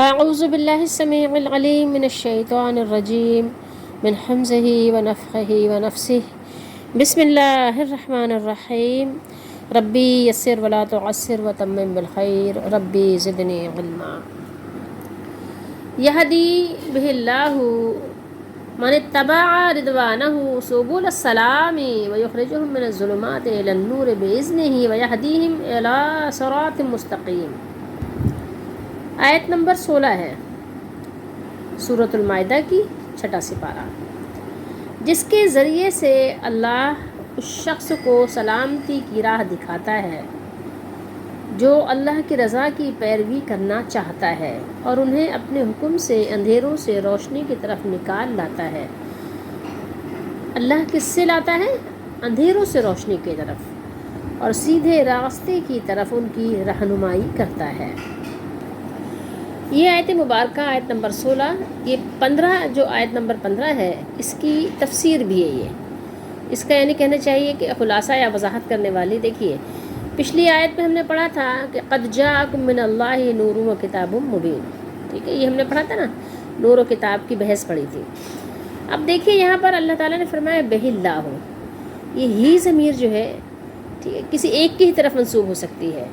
اعوذ باللہ السمیع العلیم من الشیطان الرجیم من حمزہ ونفخہ ونفسہ بسم اللہ الرحمن الرحیم ربی یسر ولا تعسر وتمم بالخیر ربی زدنی علما یہدی بہ اللہ من اتبع رضوانہ سبل السلام ویخرجہم من الظلمات الی النور بإذنہ ویہدیہم الی صراط مستقیم۔ آیت نمبر 16 ہے سورۃ المائدہ کی 6واں سپارہ، جس کے ذریعے سے اللہ اس شخص کو سلامتی کی راہ دکھاتا ہے جو اللہ کی رضا کی پیروی کرنا چاہتا ہے اور انہیں اپنے حکم سے اندھیروں سے روشنی کی طرف نکال لاتا ہے۔ اللہ کس سے لاتا ہے؟ اندھیروں سے روشنی کی طرف، اور سیدھے راستے کی طرف ان کی رہنمائی کرتا ہے۔ یہ آیت مبارکہ آیت نمبر 16، یہ 15 جو آیت نمبر 15 ہے، اس کی تفسیر بھی ہے۔ یہ اس کا یعنی کہنا چاہیے کہ خلاصہ یا وضاحت کرنے والی، دیکھیے پچھلی آیت میں ہم نے پڑھا تھا کہ قد جاءکم من اللہ نور و کتاب مبین، ٹھیک ہے، یہ ہم نے پڑھا تھا نا، نور و کتاب کی بحث پڑھی تھی۔ اب دیکھیے یہاں پر اللہ تعالیٰ نے فرمایا بہ اللہ، یہ ہی ضمیر جو ہے ٹھیک ہے کسی ایک کی ہی طرف منسوب ہو سکتی ہے،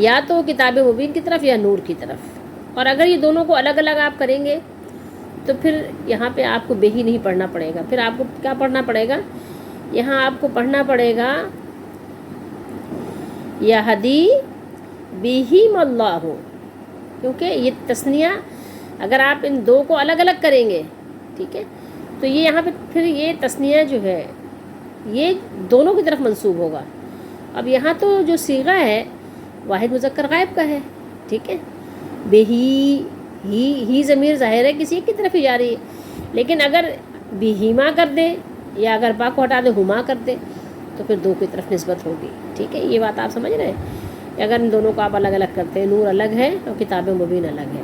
یا تو کتاب مبین کی طرف یا نور کی طرف، اور اگر یہ دونوں کو الگ الگ آپ کریں گے تو پھر یہاں پہ آپ کو بے ہی نہیں پڑھنا پڑے گا، پھر آپ کو کیا پڑھنا پڑے گا؟ یہاں آپ کو پڑھنا پڑے گا یہدی بہم اللہ، کیونکہ یہ تثنیہ اگر آپ ان دو کو الگ الگ کریں گے ٹھیک ہے تو یہ یہاں پہ پھر یہ تثنیہ جو ہے یہ دونوں کی طرف منسوب ہوگا۔ اب یہاں تو جو صیغہ ہے واحد مذکر غائب کا ہے، ٹھیک ہے، ہی ضمیر ظاہر ہے کسی ایک کی طرف ہی جا رہی ہے، لیکن اگر بہیما کر دیں یا اگر با کو ہٹا دیں ہما کر دیں تو پھر دو کی طرف نسبت ہوگی، ٹھیک ہے، یہ بات آپ سمجھ رہے ہیں کہ اگر ان دونوں کو آپ الگ الگ کرتے ہیں، نور الگ ہے اور کتاب مبین الگ ہے۔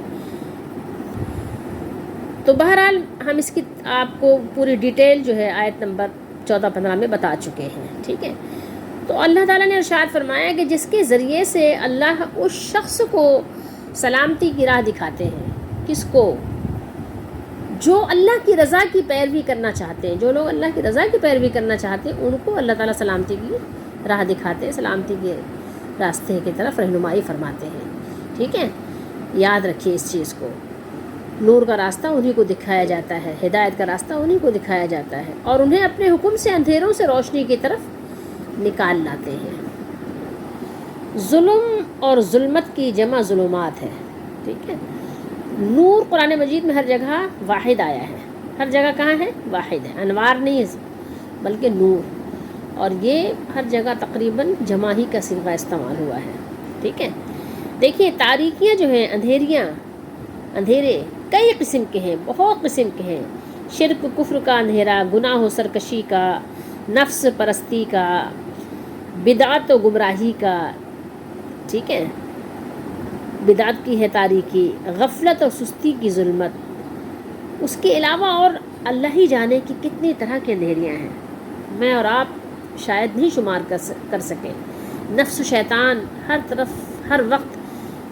تو بہرحال ہم اس کی آپ کو پوری ڈیٹیل جو ہے آیت نمبر 14-15 میں بتا چکے ہیں، ٹھیک ہے۔ تو اللہ تعالیٰ نے ارشاد فرمایا کہ جس کے ذریعے سے اللہ اس شخص کو سلامتی کی راہ دکھاتے ہیں، کس کو؟ جو اللہ کی رضا کی پیروی کرنا چاہتے ہیں، جو لوگ اللہ کی رضا کی پیروی کرنا چاہتے ہیں ان کو اللہ تعالیٰ سلامتی کی راہ دکھاتے ہیں، سلامتی کے راستے کی طرف رہنمائی فرماتے ہیں، ٹھیک ہے۔ یاد رکھیے اس چیز کو، نور کا راستہ انہی کو دکھایا جاتا ہے، ہدایت کا راستہ انہی کو دکھایا جاتا ہے، اور انہیں اپنے حکم سے اندھیروں سے روشنی کی طرف نکال لاتے ہیں۔ ظلم اور ظلمت کی جمع ظلمات ہے، ٹھیک ہے۔ نور قرآن مجید میں ہر جگہ واحد آیا ہے، ہر جگہ کہاں ہے؟ واحد ہے، انوار نہیں ہے بلکہ نور، اور یہ ہر جگہ تقریباً جمع ہی کا صیغہ استعمال ہوا ہے، ٹھیک ہے۔ دیکھیے تاریکیاں جو ہیں، اندھیرے کئی قسم کے ہیں، بہت قسم کے ہیں، شرک کفر کا اندھیرا، گناہ و سرکشی کا، نفس پرستی کا، بدعت و گمراہی کا، ٹھیک ہے، بدعت کی ہے تاریکی، غفلت اور سستی کی ظلمت، اس کے علاوہ اور اللہ ہی جانے کی کتنی طرح کی اندھیریاں ہیں، میں اور آپ شاید نہیں شمار کر سکیں۔ نفس و شیطان ہر طرف ہر وقت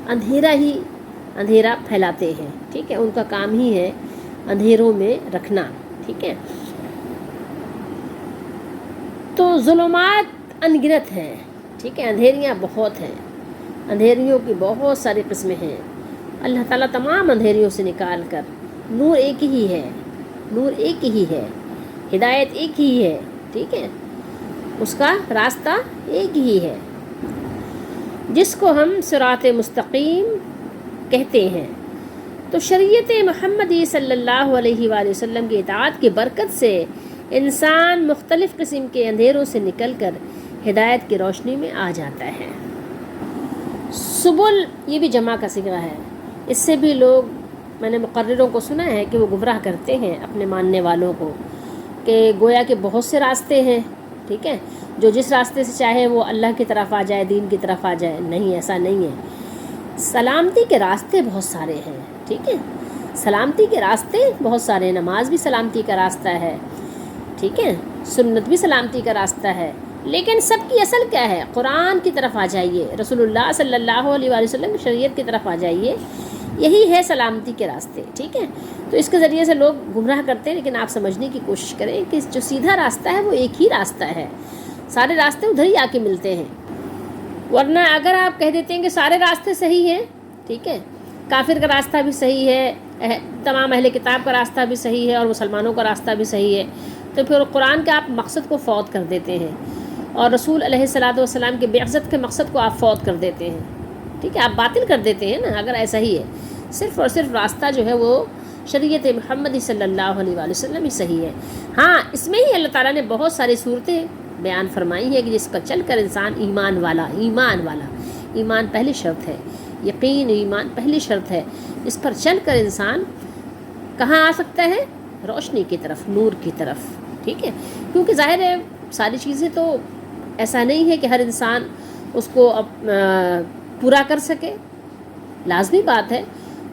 اندھیرا پھیلاتے ہیں، ٹھیک ہے، ان کا کام ہی ہے اندھیروں میں رکھنا، ٹھیک ہے۔ تو ظلمات انگنت ہیں، ٹھیک ہے، اندھیریاں بہت ہیں، اندھیریوں کی بہت ساری قسمیں ہیں۔ اللہ تعالیٰ تمام اندھیریوں سے نکال کر نور ایک ہی ہے، نور ایک ہی ہے، ہدایت ایک ہی ہے، ٹھیک ہے، اس کا راستہ ایک ہی ہے جس کو ہم صراط مستقیم کہتے ہیں۔ تو شریعت محمدی صلی اللہ علیہ وآلہ وسلم کی اطاعت کی برکت سے انسان مختلف قسم کے اندھیروں سے نکل کر ہدایت کی روشنی میں آ جاتا ہے۔ سبل یہ بھی جمع کا صیغہ ہے، اس سے بھی لوگ، میں نے مقرروں کو سنا ہے کہ وہ گمراہ کرتے ہیں اپنے ماننے والوں کو کہ گویا کہ بہت سے راستے ہیں، ٹھیک ہے، جو جس راستے سے چاہے وہ اللہ کی طرف آ جائے، دین کی طرف آ جائے۔ نہیں، ایسا نہیں ہے، سلامتی کے راستے بہت سارے ہیں، ٹھیک ہے، سلامتی کے راستے بہت سارے ہیں، نماز بھی سلامتی کا راستہ ہے، ٹھیک ہے، سنت بھی سلامتی کا راستہ ہے، لیکن سب کی اصل کیا ہے؟ قرآن کی طرف آ جائیے، رسول اللہ صلی اللہ علیہ وآلہ وسلم کی شریعت کی طرف آ جائیے، یہی ہے سلامتی کے راستے، ٹھیک ہے. تو اس کے ذریعے سے لوگ گمراہ کرتے ہیں، لیکن آپ سمجھنے کی کوشش کریں کہ جو سیدھا راستہ ہے وہ ایک ہی راستہ ہے، سارے راستے ادھر ہی آ کے ملتے ہیں. ورنہ اگر آپ کہہ دیتے ہیں کہ سارے راستے صحیح ہیں، ٹھیک ہے، کافر کا راستہ بھی صحیح ہے، تمام اہل کتاب کا راستہ بھی صحیح ہے اور مسلمانوں کا راستہ بھی صحیح ہے، تو پھر قرآن کے آپ مقصد کو فوت کر دیتے ہیں اور رسول علیہ الصلوۃ والسلام کے بعثت کے مقصد کو آپ فوت کر دیتے ہیں، ٹھیک ہے، آپ باطل کر دیتے ہیں نا. اگر ایسا ہی ہے، صرف اور صرف راستہ جو ہے وہ شریعت محمدی صلی اللہ علیہ وآلہ وسلم ہی صحیح ہے. ہاں، اس میں ہی اللہ تعالیٰ نے بہت ساری صورتیں بیان فرمائی ہیں کہ جس کا چل کر انسان ایمان والا، ایمان پہلی شرط ہے، یقین ایمان پہلی شرط ہے، اس پر چل کر انسان کہاں آ سکتا ہے؟ روشنی کی طرف، نور کی طرف، ٹھیک ہے. کیونکہ ظاہر ہے ساری چیزیں تو ایسا نہیں ہے کہ ہر انسان اس کو پورا کر سکے، لازمی بات ہے.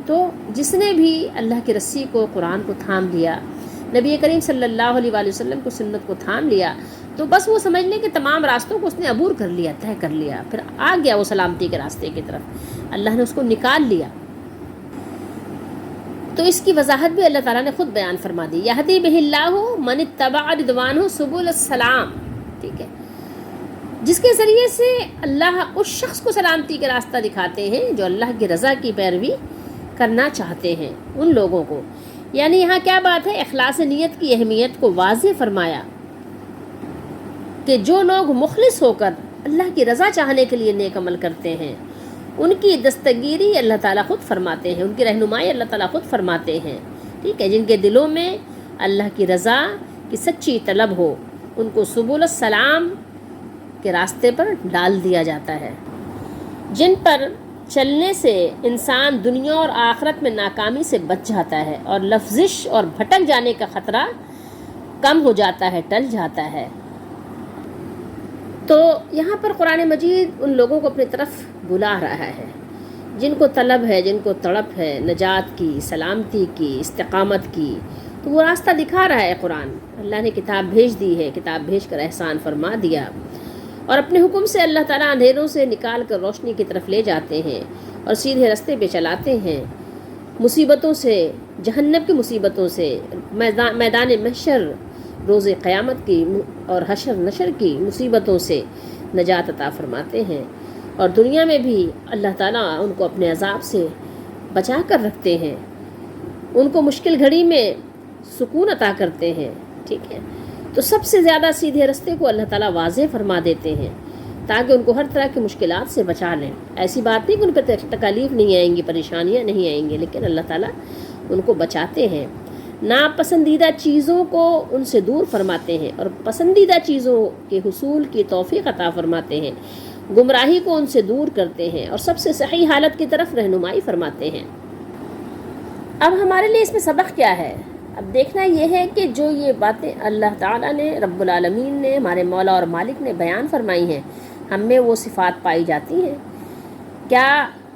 تو جس نے بھی اللہ کی رسی کو، قرآن کو تھام لیا، نبی کریم صلی اللہ علیہ وآلہ وسلم کو، سنت کو تھام لیا، تو بس وہ سمجھ لیں کہ تمام راستوں کو اس نے عبور کر لیا، طے کر لیا، پھر آ گیا وہ سلامتی کے راستے کی طرف، اللہ نے اس کو نکال لیا. تو اس کی وضاحت بھی اللہ تعالیٰ نے خود بیان فرما دی. یہدی بہ اللہ من اتبع رضوانہ سبل السلام، ٹھیک ہے، جس کے ذریعے سے اللہ اس شخص کو سلامتی کا راستہ دکھاتے ہیں جو اللہ کی رضا کی پیروی کرنا چاہتے ہیں، ان لوگوں کو. یعنی یہاں کیا بات ہے؟ اخلاص نیت کی اہمیت کو واضح فرمایا کہ جو لوگ مخلص ہو کر اللہ کی رضا چاہنے کے لیے نیک عمل کرتے ہیں، ان کی دستگیری اللہ تعالیٰ خود فرماتے ہیں، ان کی رہنمائی اللہ تعالیٰ خود فرماتے ہیں، ٹھیک ہے. جن کے دلوں میں اللہ کی رضا کی سچی طلب ہو، ان کو سبل السلام کے راستے پر ڈال دیا جاتا ہے، جن پر چلنے سے انسان دنیا اور آخرت میں ناکامی سے بچ جاتا ہے اور لفزش اور بھٹک جانے کا خطرہ کم ہو جاتا ہے، ٹل جاتا ہے. تو یہاں پر قرآن مجید ان لوگوں کو اپنی طرف بلا رہا ہے جن کو طلب ہے، جن کو تڑپ ہے نجات کی، سلامتی کی، استقامت کی. تو وہ راستہ دکھا رہا ہے قرآن. اللہ نے کتاب بھیج دی ہے، کتاب بھیج کر احسان فرما دیا، اور اپنے حکم سے اللہ تعالیٰ اندھیروں سے نکال کر روشنی کی طرف لے جاتے ہیں اور سیدھے راستے پہ چلاتے ہیں. مصیبتوں سے، جہنم کی مصیبتوں سے، میدان محشر، روز قیامت کی اور حشر نشر کی مصیبتوں سے نجات عطا فرماتے ہیں، اور دنیا میں بھی اللہ تعالیٰ ان کو اپنے عذاب سے بچا کر رکھتے ہیں، ان کو مشکل گھڑی میں سکون عطا کرتے ہیں، ٹھیک ہے. تو سب سے زیادہ سیدھے راستے کو اللہ تعالیٰ واضح فرما دیتے ہیں تاکہ ان کو ہر طرح کی مشکلات سے بچا لیں. ایسی بات نہیں کہ ان پہ تکالیف نہیں آئیں گی، پریشانیاں نہیں آئیں گی، لیکن اللہ تعالیٰ ان کو بچاتے ہیں. ناپسندیدہ چیزوں کو ان سے دور فرماتے ہیں اور پسندیدہ چیزوں کے حصول کی توفیق عطا فرماتے ہیں. گمراہی کو ان سے دور کرتے ہیں اور سب سے صحیح حالت کی طرف رہنمائی فرماتے ہیں. اب ہمارے لیے اس میں سبق کیا ہے؟ اب دیکھنا یہ ہے کہ جو یہ باتیں اللہ تعالیٰ نے، رب العالمین نے، ہمارے مولا اور مالک نے بیان فرمائی ہیں، ہم میں وہ صفات پائی جاتی ہیں. کیا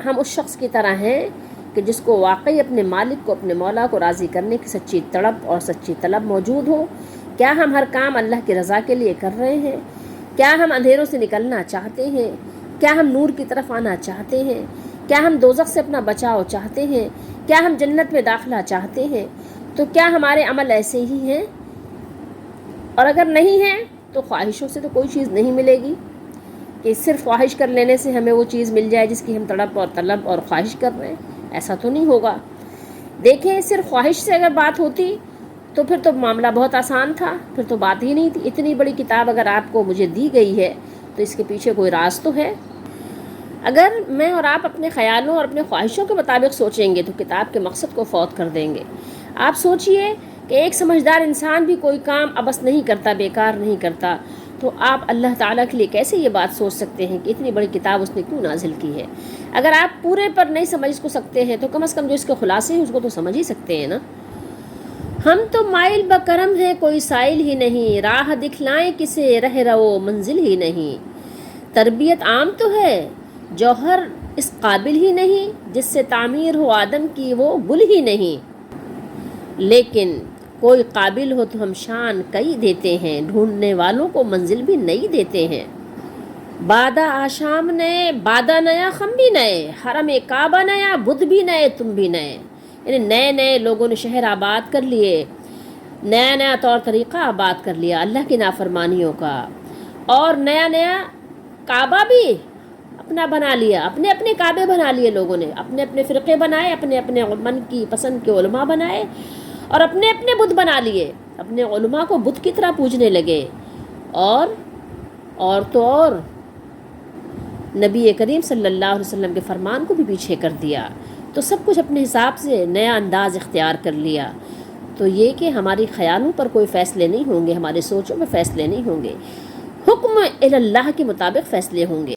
ہم اس شخص کی طرح ہیں کہ جس کو واقعی اپنے مالک کو، اپنے مولا کو راضی کرنے کی سچی تڑپ اور سچی طلب موجود ہو؟ کیا ہم ہر کام اللہ کی رضا کے لیے کر رہے ہیں؟ کیا ہم اندھیروں سے نکلنا چاہتے ہیں؟ کیا ہم نور کی طرف آنا چاہتے ہیں؟ کیا ہم دوزخ سے اپنا بچاؤ چاہتے ہیں؟ کیا ہم جنت میں داخلہ چاہتے ہیں؟ تو کیا ہمارے عمل ایسے ہی ہیں؟ اور اگر نہیں ہیں تو خواہشوں سے تو کوئی چیز نہیں ملے گی کہ صرف خواہش کر لینے سے ہمیں وہ چیز مل جائے جس کی ہم تڑپ اور طلب اور خواہش کر رہے ہیں. ایسا تو نہیں ہوگا. دیکھیں، صرف خواہش سے اگر بات ہوتی تو پھر تو معاملہ بہت آسان تھا، پھر تو بات ہی نہیں تھی. اتنی بڑی کتاب اگر آپ کو مجھے دی گئی ہے تو اس کے پیچھے کوئی راز تو ہے. اگر میں اور آپ اپنے خیالوں اور اپنے خواہشوں کے مطابق سوچیں گے تو کتاب کے مقصد کو فوت کر دیں گے. آپ سوچئے کہ ایک سمجھدار انسان بھی کوئی کام ابس نہیں کرتا، بیکار نہیں کرتا، تو آپ اللہ تعالیٰ کے لیے کیسے یہ بات سوچ سکتے ہیں کہ اتنی بڑی کتاب اس نے کیوں نازل کی ہے؟ اگر آپ پورے پر نہیں سمجھ کو سکتے ہیں تو کم از کم جو اس کے خلاصے ہیں اس کو تو سمجھ ہی سکتے ہیں نا. ہم تو مائل بکرم ہیں، کوئی سائل ہی نہیں، راہ دکھلائیں کسے رہ رو منزل ہی نہیں. تربیت عام تو ہے، جوہر اس قابل ہی نہیں، جس سے تعمیر ہو آدم کی وہ گل ہی نہیں. لیکن کوئی قابل ہو تو ہم شان کئی دیتے ہیں، ڈھونڈنے والوں کو منزل بھی نئی دیتے ہیں. بادہ آشام نئے، بادہ نیا، خم بھی نئے، حرم کعبہ نیا، بدھ بھی نئے، تم بھی نئے. یعنی نئے نئے لوگوں نے شہر آباد کر لیے، نیا نیا طور طریقہ آباد کر لیا اللہ کی نافرمانیوں کا، اور نیا نیا کعبہ بھی اپنا بنا لیا، اپنے اپنے کعبے بنا لیے لوگوں نے، اپنے اپنے فرقے بنائے، اپنے اپنے من کی پسند کے علماء بنائے، اور اپنے اپنے بت بنا لیے، اپنے علماء کو بت کی طرح پوجنے لگے، اور تو اور نبی کریم صلی اللہ علیہ وسلم کے فرمان کو بھی پیچھے کر دیا. تو سب کچھ اپنے حساب سے نیا انداز اختیار کر لیا. تو یہ کہ ہماری خیالوں پر کوئی فیصلے نہیں ہوں گے، ہمارے سوچوں میں فیصلے نہیں ہوں گے، حکم اللہ کے مطابق فیصلے ہوں گے.